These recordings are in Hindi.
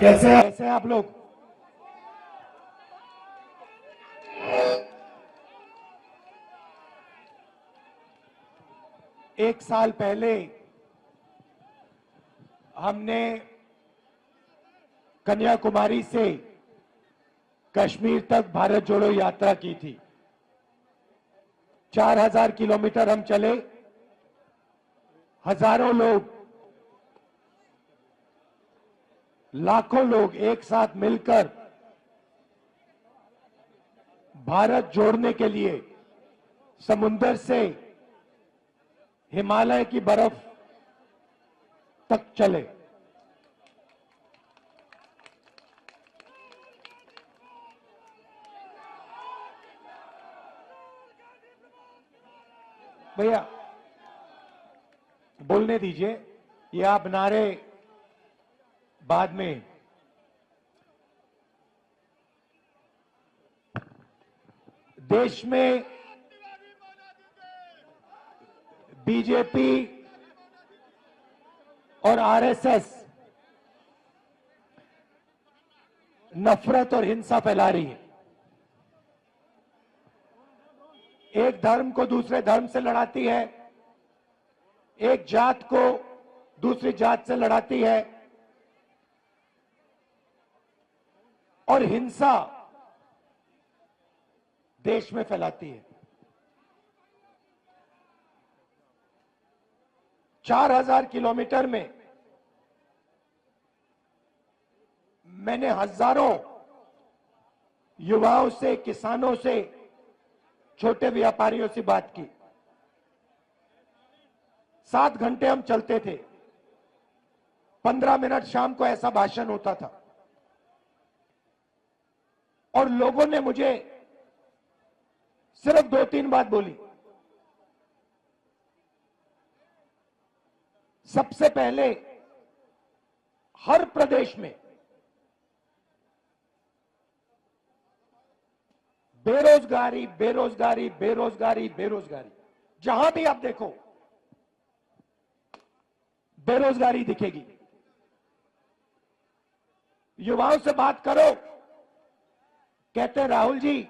कैसे हैं आप लोग? एक साल पहले हमने कन्याकुमारी से कश्मीर तक भारत जोड़ो यात्रा की थी। 4000 किलोमीटर हम चले। हजारों लोग, लाखों लोग एक साथ मिलकर भारत जोड़ने के लिए समुंदर से हिमालय की बर्फ तक चले। भैया बोलने दीजिए, ये आप नारे बाद में। देश में बीजेपी और आरएसएस नफरत और हिंसा फैला रही है। एक धर्म को दूसरे धर्म से लड़ाती है, एक जात को दूसरी जात से लड़ाती है और हिंसा देश में फैलाती है। 4000 किलोमीटर में मैंने हजारों युवाओं से, किसानों से, छोटे व्यापारियों से बात की। 7 घंटे हम चलते थे। 15 मिनट शाम को ऐसा भाषण होता था और लोगों ने मुझे सिर्फ 2-3 बात बोली। सबसे पहले, हर प्रदेश में बेरोजगारी, बेरोजगारी, बेरोजगारी, बेरोजगारी, जहां भी आप देखो बेरोजगारी दिखेगी। युवाओं से बात करो, कहते हैं राहुल जी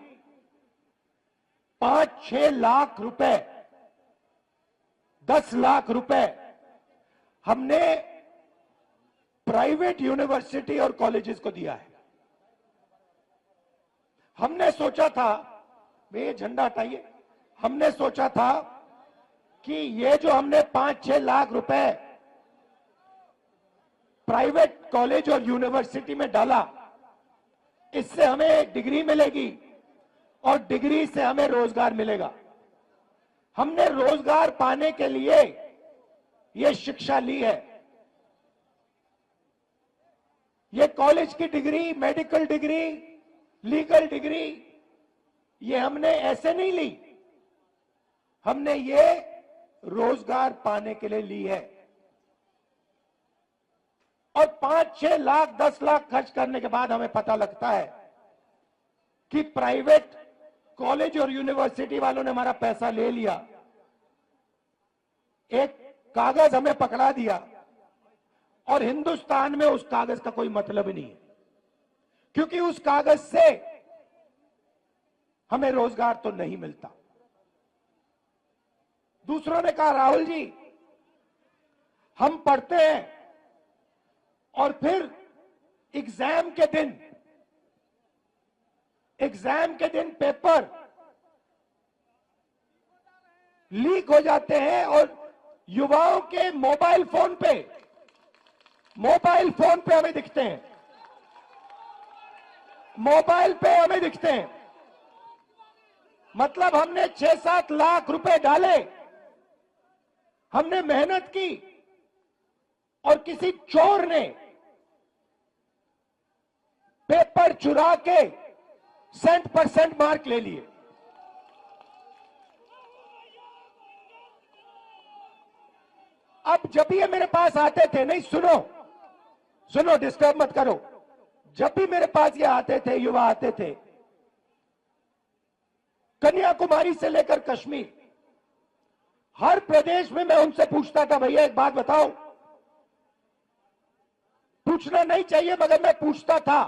5-6 लाख रुपए, 10 लाख रुपए हमने प्राइवेट यूनिवर्सिटी और कॉलेजेस को दिया है। हमने सोचा था, ये झंडा हटाइए, हमने सोचा था कि ये जो हमने 5-6 लाख रुपए प्राइवेट कॉलेज और यूनिवर्सिटी में डाला, इससे हमें डिग्री मिलेगी और डिग्री से हमें रोजगार मिलेगा। हमने रोजगार पाने के लिए ये शिक्षा ली है। ये कॉलेज की degree, medical degree, legal degree, ये हमने ऐसे नहीं ली, हमने ये रोजगार पाने के लिए ली है। और 5-6 लाख, 10 लाख खर्च करने के बाद हमें पता लगता है कि प्राइवेट कॉलेज और यूनिवर्सिटी वालों ने हमारा पैसा ले लिया, एक कागज हमें पकड़ा दिया और हिंदुस्तान में उस कागज का कोई मतलब ही नहीं है, क्योंकि उस कागज से हमें रोजगार तो नहीं मिलता। दूसरों ने कहा राहुल जी हम पढ़ते हैं और फिर एग्जाम के दिन पेपर लीक हो जाते हैं और युवाओं के मोबाइल फोन पे हमें दिखते हैं, मोबाइल पे हमें दिखते हैं। मतलब हमने 6-7 लाख रुपए डाले, हमने मेहनत की और किसी चोर ने पेपर चुरा के 100% मार्क ले लिए। अब जब भी ये मेरे पास आते थे, नहीं सुनो डिस्टर्ब मत करो, जब भी मेरे पास ये आते थे, युवा आते थे, कन्याकुमारी से लेकर कश्मीर, हर प्रदेश में मैं उनसे पूछता था भैया एक बात बताओ, पूछना नहीं चाहिए मगर मैं पूछता था,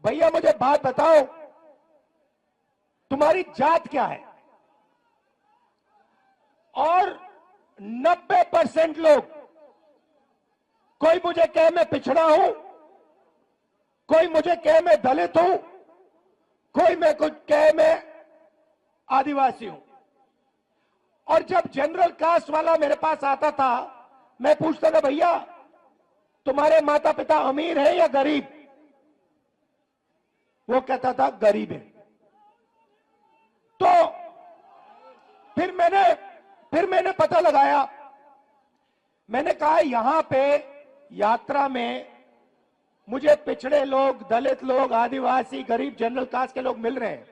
भैया मुझे बात बताओ, तुम्हारी जात क्या है? और 90% लोग, कोई मुझे कहे मैं पिछड़ा हूं, कोई मुझे कहे मैं दलित हूं, कोई मैं कुछ कहे मैं आदिवासी हूं। और जब जनरल कास्ट वाला मेरे पास आता था, मैं पूछता था भैया तुम्हारे माता पिता अमीर है या गरीब? वो कहता था गरीब है। तो फिर मैंने पता लगाया, मैंने कहा यहां पे यात्रा में मुझे पिछड़े लोग, दलित लोग, आदिवासी, गरीब, जनरल कास्ट के लोग मिल रहे हैं।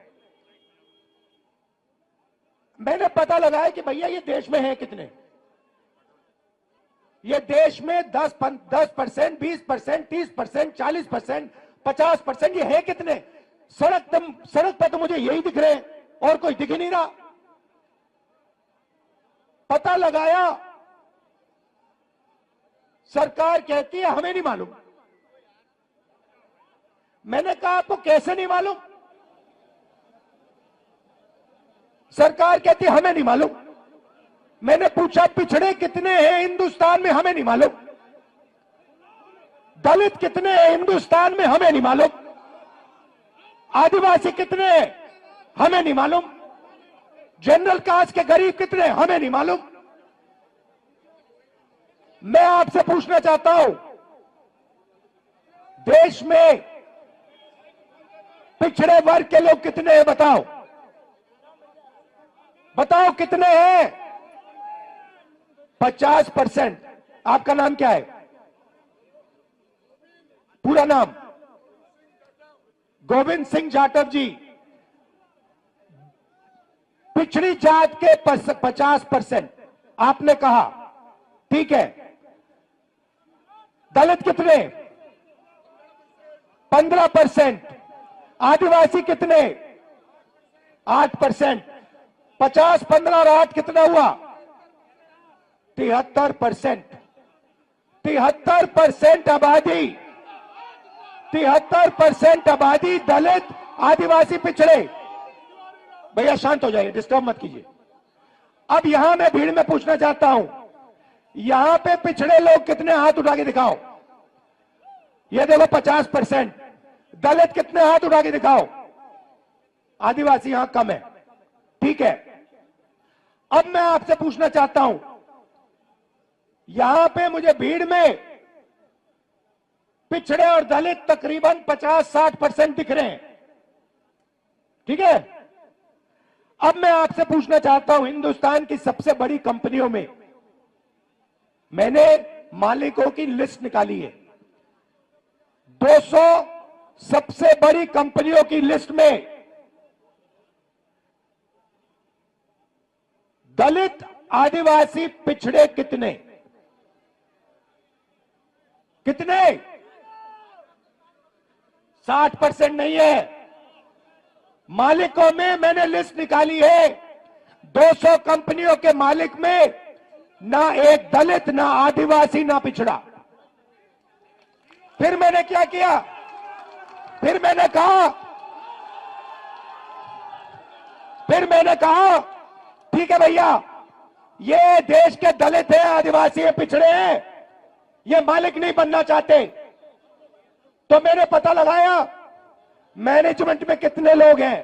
मैंने पता लगाया कि भैया ये देश में है कितने? ये देश में 10%, 20%, 30%, 40%, 50%, ये है कितने? सड़क पर तो मुझे यही दिख रहे हैं और कोई दिख ही नहीं रहा। पता लगाया, सरकार कहती है हमें नहीं मालूम। मैंने कहा आपको कैसे नहीं मालूम? सरकार कहती है हमें नहीं मालूम। मैंने पूछा पिछड़े कितने हैं हिंदुस्तान में? हमें नहीं मालूम। दलित कितने हैं हिंदुस्तान में? हमें नहीं मालूम। आदिवासी कितने हैं? हमें नहीं मालूम। जनरल कास्ट के गरीब कितने? हमें नहीं मालूम। मैं आपसे पूछना चाहता हूं, देश में पिछड़े वर्ग के लोग कितने हैं? बताओ बताओ कितने हैं? 50%। आपका नाम क्या है? पूरा नाम? गोविंद सिंह जाटव जी। पिछड़ी जात के 50% आपने कहा, ठीक है। दलित कितने? 15%। आदिवासी कितने? 8%। 50, 15 और 8 कितना हुआ? 73%। 73% आबादी, 73% आबादी दलित, आदिवासी, पिछड़े। भैया शांत हो जाइए, डिस्टर्ब मत कीजिए। अब यहां मैं भीड़ में पूछना चाहता हूं, यहां पे पिछड़े लोग कितने? हाथ उठा के दिखाओ। ये देखो 50%। दलित कितने? हाथ उठा के दिखाओ। आदिवासी यहां कम है, ठीक है। अब मैं आपसे पूछना चाहता हूं, यहां पे मुझे भीड़ में पिछड़े और दलित तकरीबन 50-60% दिख रहे हैं, ठीक है। अब मैं आपसे पूछना चाहता हूं, हिंदुस्तान की सबसे बड़ी कंपनियों में मैंने मालिकों की लिस्ट निकाली है। 200 सबसे बड़ी कंपनियों की लिस्ट में दलित, आदिवासी, पिछड़े कितने? कितने? 60% नहीं है। मालिकों में मैंने लिस्ट निकाली है, 200 कंपनियों के मालिक में ना एक दलित, ना आदिवासी, ना पिछड़ा। फिर मैंने क्या किया? फिर मैंने कहा ठीक है भैया, ये देश के दलित हैं, आदिवासी हैं, पिछड़े हैं, ये मालिक नहीं बनना चाहते। तो मैंने पता लगाया मैनेजमेंट में कितने लोग हैं।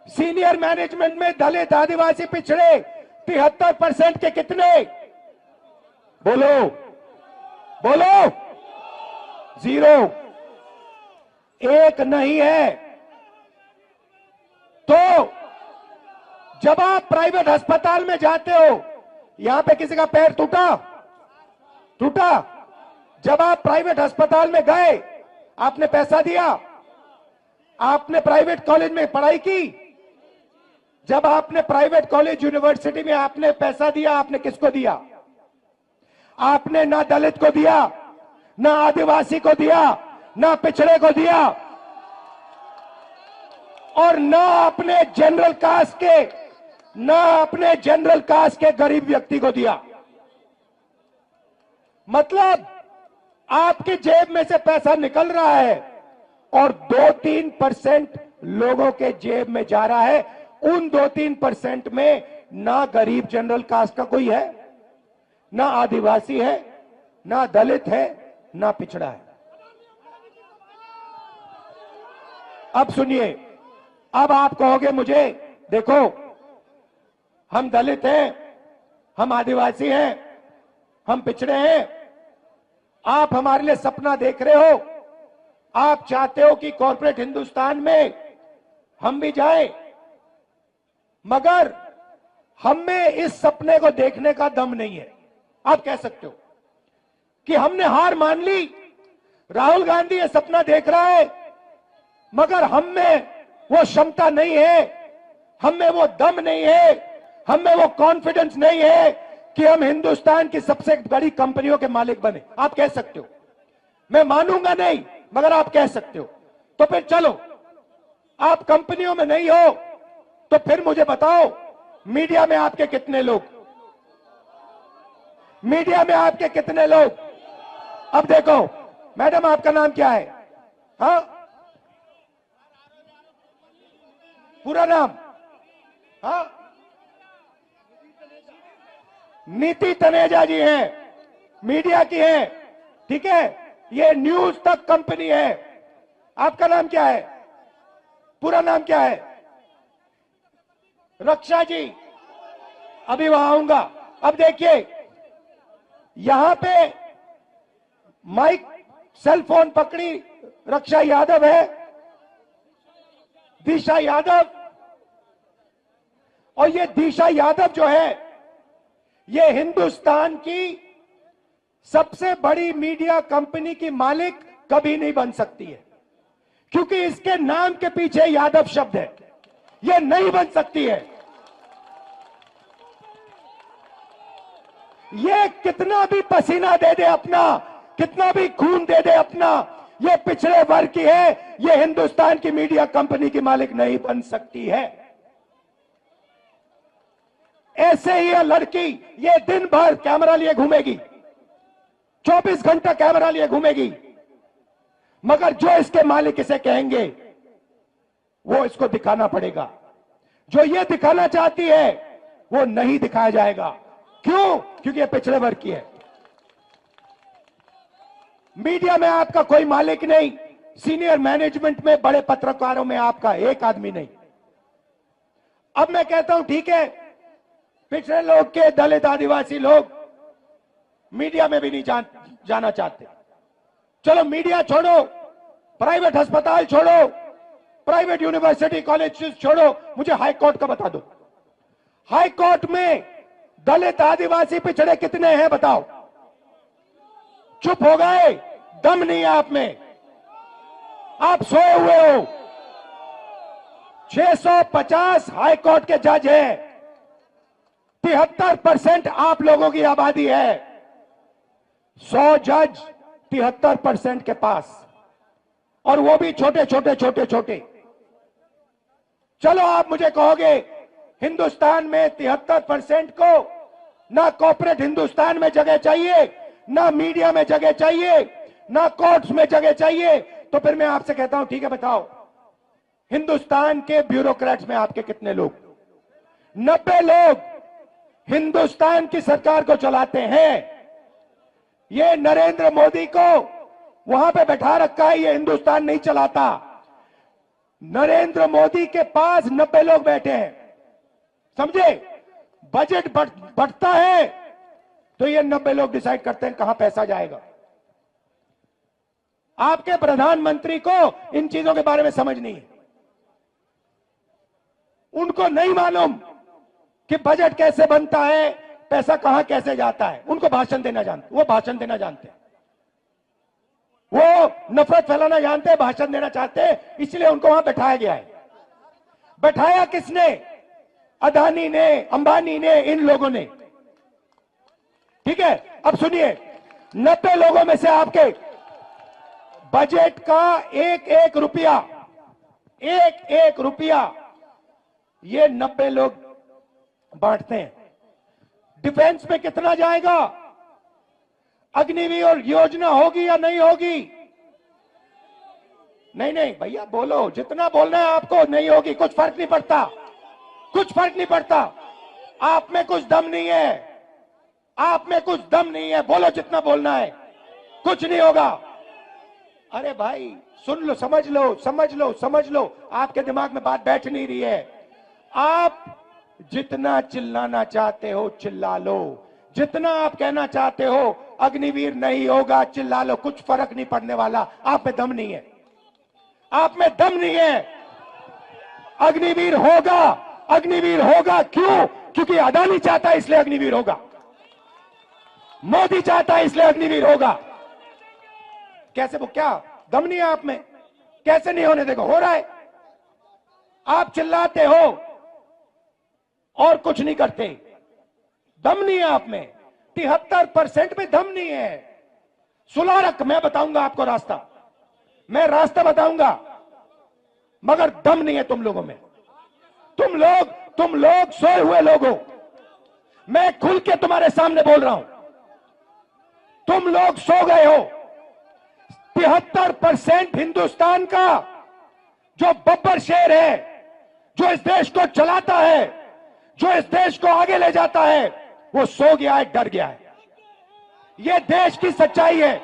सीनियर मैनेजमेंट में दलित, आदिवासी, पिछड़े 73% के कितने? बोलो बोलो। 0, एक नहीं है। तो जब आप प्राइवेट अस्पताल में जाते हो, यहां पे किसी का पैर टूटा? जब आप प्राइवेट अस्पताल में गए, आपने पैसा दिया? आपने प्राइवेट कॉलेज में पढ़ाई की? जब आपने प्राइवेट कॉलेज, यूनिवर्सिटी में आपने पैसा दिया, आपने किसको दिया? आपने ना दलित को दिया, ना आदिवासी को दिया, ना पिछड़े को दिया, और ना अपने जनरल कास्ट के गरीब व्यक्ति को दिया। मतलब आपकी जेब में से पैसा निकल रहा है और 2-3% लोगों के जेब में जा रहा है। उन 2-3% में ना गरीब जनरल कास्ट का कोई है, ना आदिवासी है, ना दलित है, ना पिछड़ा है। अब सुनिए, अब आप कहोगे मुझे, देखो हम दलित हैं, हम आदिवासी हैं, हम पिछड़े हैं, आप हमारे लिए सपना देख रहे हो, आप चाहते हो कि कॉर्पोरेट हिंदुस्तान में हम भी जाएं, मगर हम में इस सपने को देखने का दम नहीं है। आप कह सकते हो कि हमने हार मान ली, राहुल गांधी ये सपना देख रहा है, मगर हम में वो क्षमता नहीं है, हम में वो दम नहीं है, हम में वो कॉन्फिडेंस नहीं है कि हम हिंदुस्तान की सबसे बड़ी कंपनियों के मालिक बने। आप कह सकते हो, मैं मानूंगा नहीं, मगर आप कह सकते हो। तो फिर चलो, आप कंपनियों में नहीं हो तो फिर मुझे बताओ, मीडिया में आपके कितने लोग, मीडिया में आपके कितने लोग? अब देखो मैडम, आपका नाम क्या है? हाँ, पूरा नाम? हाँ, नीति तनेजा जी हैं, मीडिया की हैं, ठीक है, ये न्यूज तक कंपनी है। आपका नाम क्या है? पूरा नाम क्या है? रक्षा जी, अभी वहां आऊंगा। अब देखिए, यहां पे माइक सेल फोन पकड़ी रक्षा यादव है, दिशा यादव, और ये दिशा यादव जो है, ये हिंदुस्तान की सबसे बड़ी मीडिया कंपनी की मालिक कभी नहीं बन सकती है, क्योंकि इसके नाम के पीछे यादव शब्द है। ये नहीं बन सकती है। ये कितना भी पसीना दे दे अपना, कितना भी खून दे दे अपना, ये पिछड़े वर्ग की है, ये हिंदुस्तान की मीडिया कंपनी की मालिक नहीं बन सकती है। ऐसे ही ये लड़की, ये दिन भर कैमरा लिए घूमेगी, 24 घंटा कैमरा लिए घूमेगी, मगर जो इसके मालिक इसे कहेंगे वो इसको दिखाना पड़ेगा। जो ये दिखाना चाहती है वो नहीं दिखाया जाएगा। क्यों? क्योंकि ये पिछड़े वर्ग की है। मीडिया में आपका कोई मालिक नहीं, सीनियर मैनेजमेंट में, बड़े पत्रकारों में आपका एक आदमी नहीं। अब मैं कहता हूं ठीक है, पिछड़े लोग के, दलित आदिवासी लोग मीडिया में भी नहीं जाना चाहते। चलो मीडिया छोड़ो, प्राइवेट अस्पताल छोड़ो, प्राइवेट यूनिवर्सिटी कॉलेज छोड़ो, मुझे हाई कोर्ट का बता दो। हाई कोर्ट में दलित आदिवासी पिछड़े कितने हैं बताओ? चुप हो गए, दम नहीं है आप में, आप सोए हुए हो। 650 हाई कोर्ट के जज हैं, 73% आप लोगों की आबादी है, 100 जज 73% के पास, और वो भी छोटे छोटे। चलो आप मुझे कहोगे हिंदुस्तान में 73% को ना कॉर्पोरेट हिंदुस्तान में जगह चाहिए, ना मीडिया में जगह चाहिए, ना कोर्ट्स में जगह चाहिए, तो फिर मैं आपसे कहता हूं ठीक है, बताओ हिंदुस्तान के ब्यूरोक्रेट्स में आपके कितने लोग? 90 लोग हिंदुस्तान की सरकार को चलाते हैं। ये नरेंद्र मोदी को वहां पे बैठा रखा है, ये हिंदुस्तान नहीं चलाता। नरेंद्र मोदी के पास 90 लोग बैठे हैं, समझे? बजट बढ़ता है तो ये 90 लोग डिसाइड करते हैं कहां पैसा जाएगा। आपके प्रधानमंत्री को इन चीजों के बारे में समझ नहीं है, उनको नहीं मालूम कि बजट कैसे बनता है, पैसा कहां कैसे जाता है। उनको भाषण देना जानते, वो भाषण देना जानते हैं, वो नफरत फैलाना जानते हैं, भाषण देना चाहते हैं, इसलिए उनको वहां बैठाया गया है। बैठाया किसने? अदानी ने, अंबानी ने, इन लोगों ने, ठीक है। अब सुनिए, 90 लोगों में से आपके बजट का एक एक रुपया ये 90 लोग बांटते हैं। डिफेंस में कितना जाएगा? अग्निवीर योजना होगी या नहीं होगी? नहीं नहीं भैया बोलो, जितना बोलना है आपको। नहीं होगी, कुछ फर्क नहीं पड़ता, कुछ फर्क नहीं पड़ता। आप में कुछ दम नहीं है, आप में कुछ दम नहीं है, बोलो जितना बोलना है, कुछ नहीं होगा। अरे भाई सुन लो, समझ लो, समझ लो, समझ लो, आपके दिमाग में बात बैठ नहीं रही है। आप जितना चिल्लाना चाहते हो चिल्ला लो, जितना आप कहना चाहते हो अग्निवीर नहीं होगा चिल्ला लो, कुछ फर्क नहीं पड़ने वाला। आप में दम नहीं है, आप में दम नहीं है। अग्निवीर होगा, अग्निवीर होगा। क्यों? क्योंकि अदानी चाहता है इसलिए अग्निवीर होगा, मोदी चाहता है इसलिए अग्निवीर होगा। कैसे? वो क्या दम नहीं है आप में? कैसे नहीं होने देगा? हो रहा है। आप चिल्लाते हो और कुछ नहीं करते, दम नहीं है आप में। 73% में दम नहीं है। सुलह रख, मैं बताऊंगा आपको रास्ता, मैं रास्ता बताऊंगा, मगर दम नहीं है तुम लोगों में। तुम लोग सोए हुए लोग हो। मैं खुल के तुम्हारे सामने बोल रहा हूं, तुम लोग सो गए हो। 73% हिंदुस्तान का जो बब्बर शेर है, जो इस देश को चलाता है, जो इस देश को आगे ले जाता है, वो सो गया है, डर गया है। ये देश की सच्चाई है।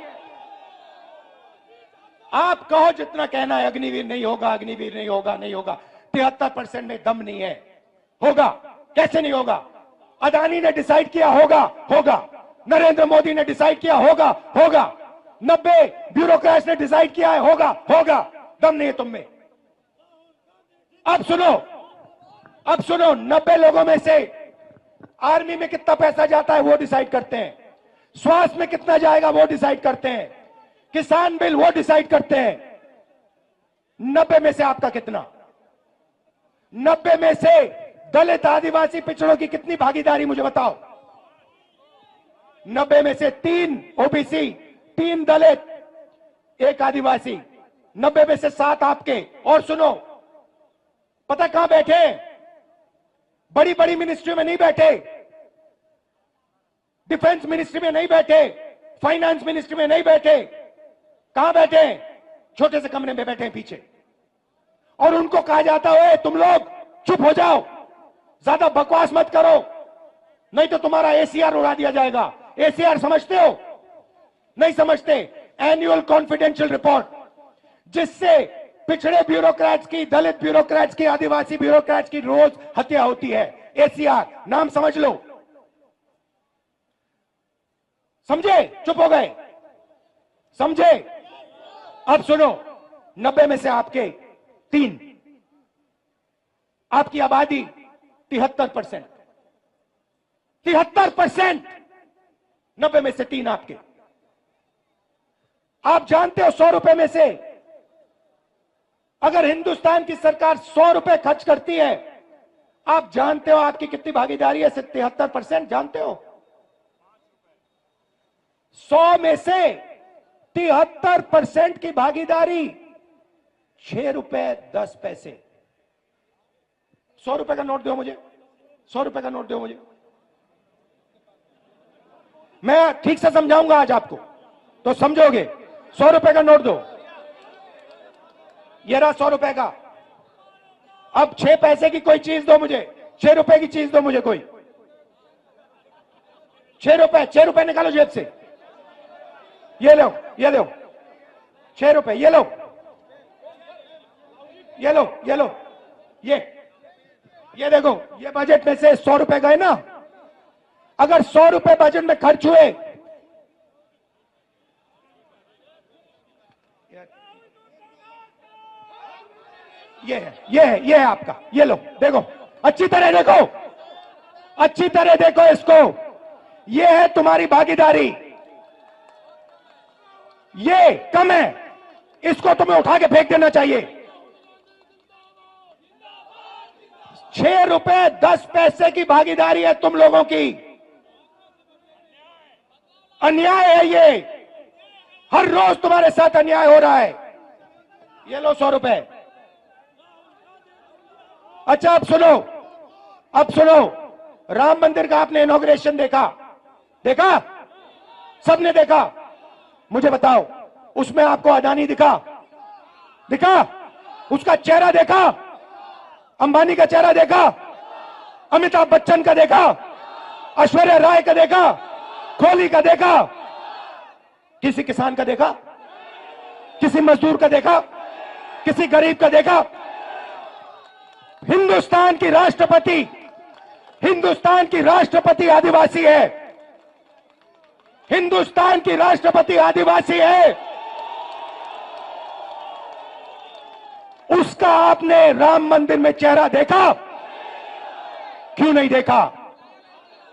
आप कहो जितना कहना है अग्निवीर नहीं होगा, अग्निवीर नहीं होगा, नहीं होगा। 73% में दम नहीं है। होगा, कैसे नहीं होगा? अदानी ने डिसाइड किया होगा, होगा। नरेंद्र मोदी ने डिसाइड किया होगा, होगा। 90 ब्यूरोक्रेट्स ने डिसाइड किया है, होगा, होगा। दम नहीं है तुम में। अब सुनो, अब सुनो, 90 लोगों में से आर्मी में कितना पैसा जाता है वो डिसाइड करते हैं, स्वास्थ्य में कितना जाएगा वो डिसाइड करते हैं, किसान बिल वो डिसाइड करते हैं। 90 में से आपका कितना? 90 में से दलित आदिवासी पिछड़ों की कितनी भागीदारी मुझे बताओ? 90 में से 3 ओबीसी, 3 दलित, 1 आदिवासी, 90 में से 7 आपके। और सुनो, पता कहां बैठे? बड़ी बड़ी मिनिस्ट्री में नहीं बैठे, डिफेंस मिनिस्ट्री में नहीं बैठे, फाइनेंस मिनिस्ट्री में नहीं बैठे। कहां बैठे? छोटे से कमरे में बैठे हैं पीछे। और उनको कहा जाता है तुम लोग चुप हो जाओ, ज्यादा बकवास मत करो, नहीं तो तुम्हारा एसीआर उड़ा दिया जाएगा। एसीआर समझते हो? नहीं समझते। एनुअल कॉन्फिडेंशियल रिपोर्ट, जिससे पिछड़े ब्यूरोक्रेट्स की, दलित ब्यूरोक्रेट्स की, आदिवासी ब्यूरोक्रेट्स की रोज हत्या होती है। एसीआर नाम समझ लो। समझे? चुप हो गए? समझे? अब सुनो, 90 में से आपके 3, आपकी आबादी 73%, 73%, 90 में से 3 आपके। आप जानते हो 100 रुपए में से अगर हिंदुस्तान की सरकार 100 रुपए खर्च करती है, आप जानते हो आपकी कितनी भागीदारी है? 73%। जानते हो? 100 में से 73% की भागीदारी 6 रुपए 10 पैसे। 100 रुपए का नोट दो मुझे, 100 रुपए का नोट दो मुझे। मैं ठीक से समझाऊंगा आज आपको, तो समझोगे। 100 रुपए का नोट दो। ये रहा 100 रुपए का। अब 6 पैसे की कोई चीज दो मुझे, 6 रुपए की चीज दो मुझे कोई। 6 रुपए निकालो जेब से। ये लो, ये लो 6 रुपए, ये लो, ये लो, ये लो, ये देखो, ये बजट में से 100 रुपए गए ना। अगर 100 रुपए बजट में खर्च हुए, ये है आपका। ये लो, देखो, अच्छी तरह देखो, अच्छी तरह देखो इसको। ये है तुम्हारी भागीदारी। ये कम है, इसको तुम्हें उठा के फेंक देना चाहिए। 6 रुपए 10 पैसे की भागीदारी है तुम लोगों की। अन्याय है ये। हर रोज तुम्हारे साथ अन्याय हो रहा है। ये लो 100 रुपए। अच्छा अब सुनो, अब सुनो, राम मंदिर का आपने इनॉग्रेशन देखा? देखा? सबने देखा। मुझे बताओ, उसमें आपको अडानी दिखा? दिखा? उसका चेहरा देखा? अंबानी का चेहरा देखा? अमिताभ बच्चन का देखा? ऐश्वर्या राय का देखा? कोहली का देखा? किसी किसान का देखा? किसी मजदूर का देखा? किसी गरीब का देखा? हिंदुस्तान की राष्ट्रपति आदिवासी है। हिंदुस्तान की राष्ट्रपति आदिवासी है। उसका आपने राम मंदिर में चेहरा देखा? क्यों नहीं देखा?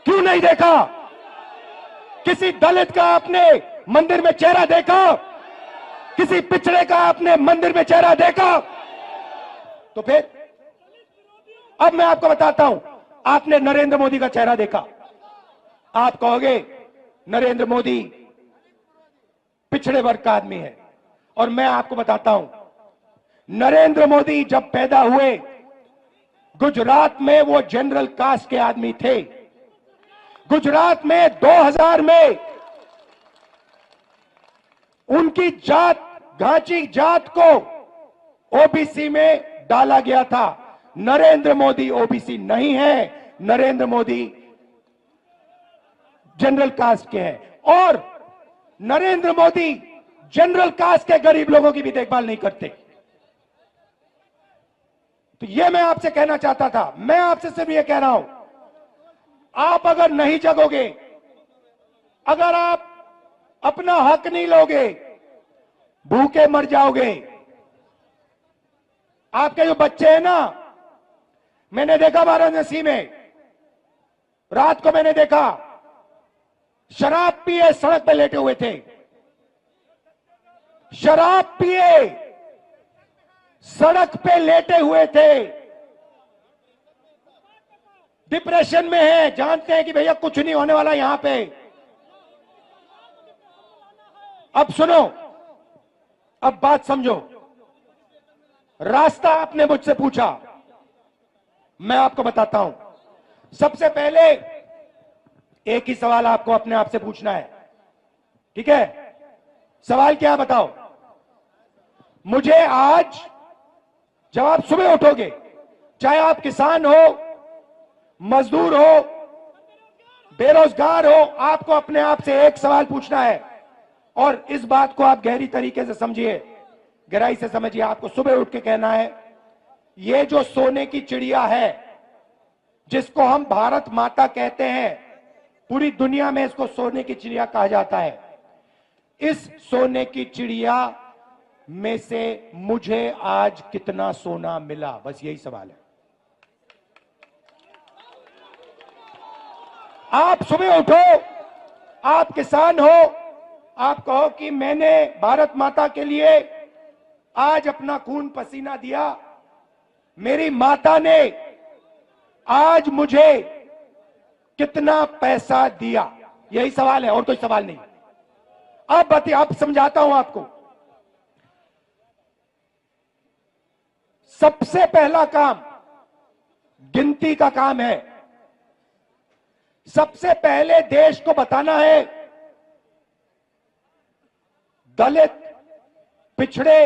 क्यों नहीं देखा? किसी दलित का आपने मंदिर में चेहरा देखा? किसी पिछड़े का आपने मंदिर में चेहरा देखा? तो फिर अब मैं आपको बताता हूं, आपने नरेंद्र मोदी का चेहरा देखा। आप कहोगे नरेंद्र मोदी पिछड़े वर्ग का आदमी है, और मैं आपको बताता हूं, नरेंद्र मोदी जब पैदा हुए गुजरात में वो जनरल कास्ट के आदमी थे। गुजरात में 2000 में उनकी जात, घाची जात को ओबीसी में डाला गया था। नरेंद्र मोदी ओबीसी नहीं है, नरेंद्र मोदी जनरल कास्ट के हैं, और नरेंद्र मोदी जनरल कास्ट के गरीब लोगों की भी देखभाल नहीं करते। तो यह मैं आपसे कहना चाहता था। मैं आपसे सिर्फ यह कह रहा हूं, आप अगर नहीं जगोगे, अगर आप अपना हक नहीं लोगे, भूखे मर जाओगे। आपके जो बच्चे हैं ना, मैंने देखा वाराणसी में, रात को मैंने देखा शराब पिए सड़क पे लेटे हुए थे। शराब पिए सड़क पे लेटे हुए थे। डिप्रेशन में है, जानते हैं कि भैया कुछ नहीं होने वाला यहां पे। अब सुनो, अब बात समझो। रास्ता आपने मुझसे पूछा, मैं आपको बताता हूं। सबसे पहले एक ही सवाल आपको अपने आप से पूछना है, ठीक है? सवाल क्या है बताओ? मुझे आज, जब आप सुबह उठोगे, चाहे आप किसान हो, मजदूर हो, बेरोजगार हो, आपको अपने आप से एक सवाल पूछना है, और इस बात को आप गहरी तरीके से समझिए, गहराई से समझिए। आपको सुबह उठ के कहना है, ये जो सोने की चिड़िया है, जिसको हम भारत माता कहते हैं, पूरी दुनिया में इसको सोने की चिड़िया कहा जाता है, इस सोने की चिड़िया में से मुझे आज कितना सोना मिला? बस यही सवाल है। आप सुबह उठो, आप किसान हो, आप कहो कि मैंने भारत माता के लिए आज अपना खून पसीना दिया, मेरी माता ने आज मुझे कितना पैसा दिया? यही सवाल है, और कोई सवाल नहीं। अब बताइए, अब समझाता हूं आपको। सबसे पहला काम गिनती का काम है। सबसे पहले देश को बताना है दलित, पिछड़े,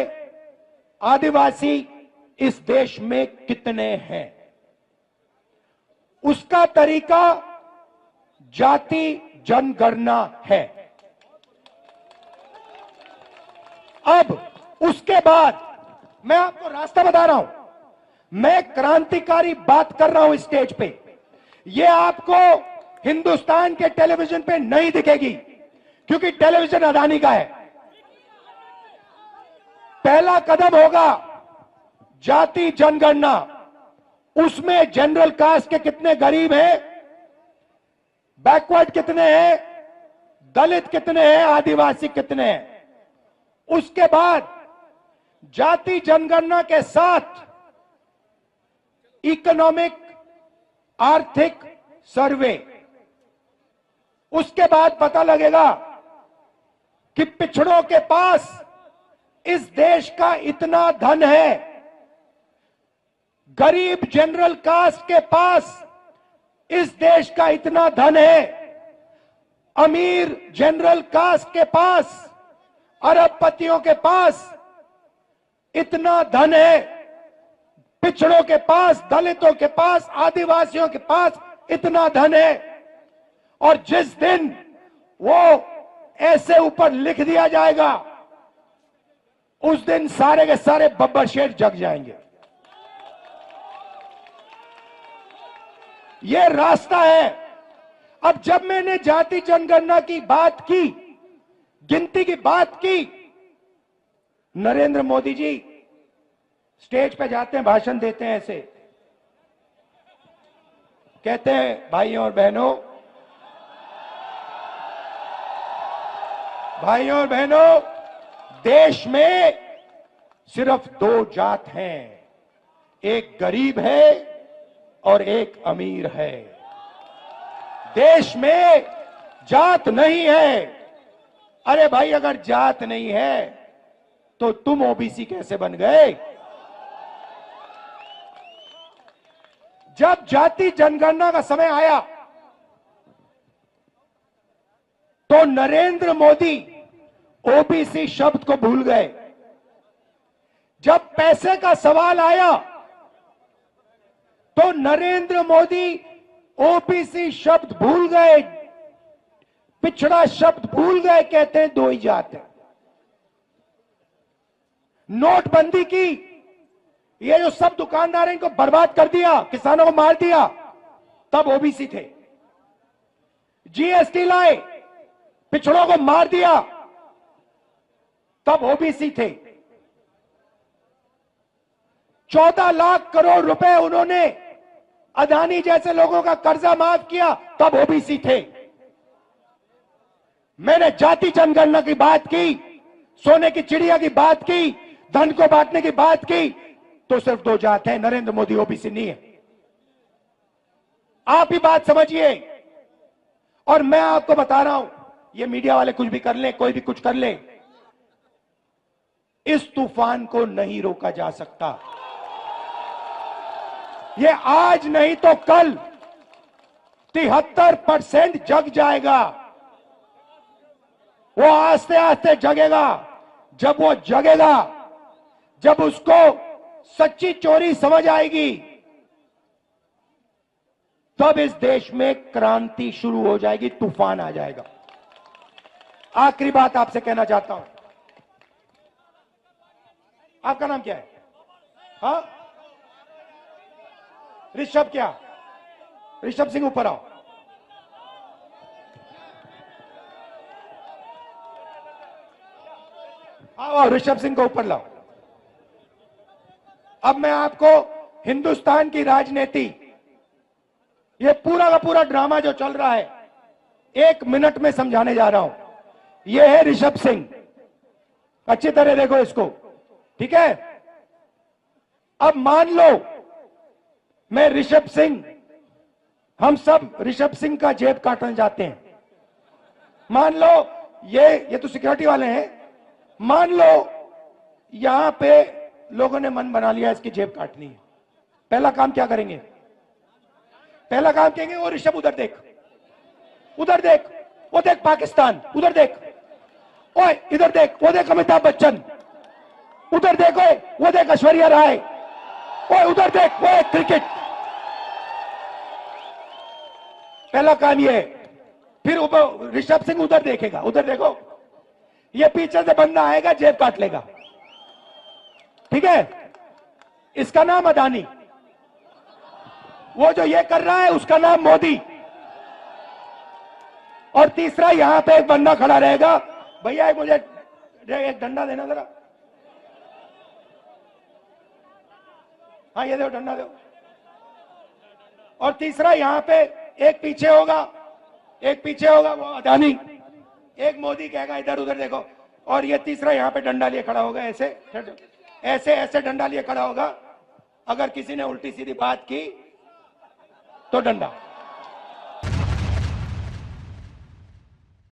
आदिवासी इस देश में कितने हैं। उसका तरीका जाति जनगणना है। अब उसके बाद मैं आपको रास्ता बता रहा हूं। मैं क्रांतिकारी बात कर रहा हूं इस स्टेज पे। यह आपको हिंदुस्तान के टेलीविजन पे नहीं दिखेगी, क्योंकि टेलीविजन अडानी का है। पहला कदम होगा जाति जनगणना। उसमें जनरल कास्ट के कितने गरीब हैं, बैकवर्ड कितने हैं, दलित कितने हैं, आदिवासी कितने हैं। उसके बाद जाति जनगणना के साथ इकोनॉमिक, आर्थिक सर्वे। उसके बाद पता लगेगा कि पिछड़ों के पास इस देश का इतना धन है, गरीब जनरल कास्ट के पास इस देश का इतना धन है। अमीर जनरल कास्ट के पास, अरबपतियों के पास इतना धन है, पिछड़ों के पास, दलितों के पास, आदिवासियों के पास इतना धन है, और जिस दिन वो ऐसे ऊपर लिख दिया जाएगा उस दिन सारे के सारे बब्बर शेर जग जाएंगे। ये रास्ता है। अब जब मैंने जाति जनगणना की बात की, गिनती की बात की, नरेंद्र मोदी जी स्टेज पे जाते हैं, भाषण देते हैं, ऐसे कहते हैं, भाइयों और बहनों, भाइयों और बहनों, देश में सिर्फ दो जात हैं, एक गरीब है और एक अमीर है। देश में जात नहीं है। अरे भाई, अगर जात नहीं है तो तुम ओबीसी कैसे बन गए? जब जाति जनगणना का समय आया तो नरेंद्र मोदी ओबीसी शब्द को भूल गए। जब पैसे का सवाल आया तो नरेंद्र मोदी ओबीसी शब्द भूल गए, पिछड़ा शब्द भूल गए, कहते हैं दो ही जात है। नोटबंदी की, ये जो सब दुकानदार इनको बर्बाद कर दिया, किसानों को मार दिया, तब ओबीसी थे। जीएसटी लाए, पिछड़ों को मार दिया, तब ओबीसी थे। 14 लाख करोड़ रुपए उन्होंने अदानी जैसे लोगों का कर्जा माफ किया, तब ओबीसी थे। मैंने जाति जनगणना की बात की, सोने की चिड़िया की बात की, धन को बांटने की बात की, तो सिर्फ दो जात है, नरेंद्र मोदी ओबीसी नहीं है। आप ही बात समझिए। और मैं आपको बता रहा हूं, ये मीडिया वाले कुछ भी कर ले, कोई भी कुछ कर ले, इस तूफान को नहीं रोका जा सकता। ये आज नहीं तो कल 73% जग जाएगा। वो आस्ते आस्ते जगेगा। जब वो जगेगा, जब उसको सच्ची चोरी समझ आएगी, तब इस देश में क्रांति शुरू हो जाएगी, तूफान आ जाएगा। आखिरी बात आपसे कहना चाहता हूं। आपका नाम क्या है? हाँ, ऋषभ। क्या ऋषभ सिंह? ऊपर आओ। आओ, ऋषभ सिंह को ऊपर लाओ। अब मैं आपको हिंदुस्तान की राजनीति, ये पूरा का पूरा ड्रामा जो चल रहा है, 1 मिनट में समझाने जा रहा हूं। ये है ऋषभ सिंह, अच्छी तरह देखो इसको, ठीक है? अब मान लो मैं ऋषभ सिंह, हम सब ऋषभ सिंह का जेब काटने जाते हैं। मान लो ये तो सिक्योरिटी वाले हैं। मान लो यहां पे लोगों ने मन बना लिया इसकी जेब काटनी है। पहला काम क्या करेंगे? पहला काम कहेंगे, वो ऋषभ उधर देख, उधर देख, वो देख पाकिस्तान, उधर देख, ओए इधर देख, वो देख अमिताभ बच्चन, उधर देखो, वो देख ऐश्वर्या राय, ओए उधर देख, वो एक क्रिकेट। पहला काम ये है। फिर ऋषभ सिंह उधर देखेगा, उधर देखो, ये पीछे से बंदा आएगा, जेब काट लेगा, ठीक है? इसका नाम अदानी। वो जो ये कर रहा है उसका नाम मोदी। और तीसरा यहां पे एक बंदा खड़ा रहेगा, भैया मुझे एक डंडा देना जरा। हाँ ये दो, डंडा दो। और तीसरा यहां पे एक पीछे होगा, एक पीछे होगा वो अदानी, एक मोदी कहेगा इधर उधर देखो। और ये तीसरा यहां पे डंडा लिए खड़ा होगा, ऐसे ऐसे ऐसे डंडा लिए खड़ा होगा। अगर किसी ने उल्टी सीधी बात की तो डंडा।